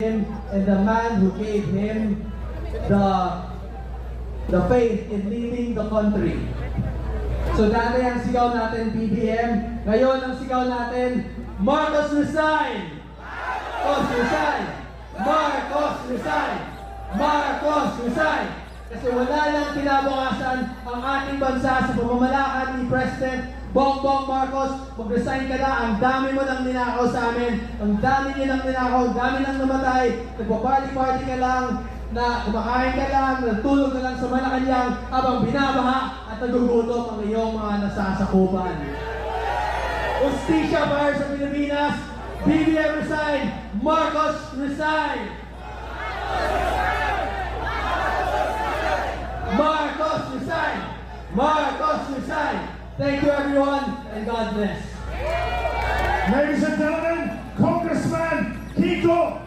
him and the man who gave him the faith in leading the country. So dati ang sigaw natin BBM, ngayon ang sigaw natin Marcos resign! Marcos resign! Marcos resign! Marcos resign! Kasi wala lang kinabukasan ang ating bansa sa pamamalakad ni President Bongbong Marcos. Mag-resign ka na, ang dami mo nang ninakaw sa amin, ang dami niyo nang ninakaw, ang dami nang namatay, nagpa-party-party ka lang, na kumakain ka lang, natulog ka lang sa Malacanang habang binabaha at nagugutom ang iyong mga nasasakupan. Justisya para sa Pilipinas, BBM resign, Marcos resign! Marcos resign! Marcos resign! Thank you everyone and God bless. Ladies and gentlemen, Congressman Kiko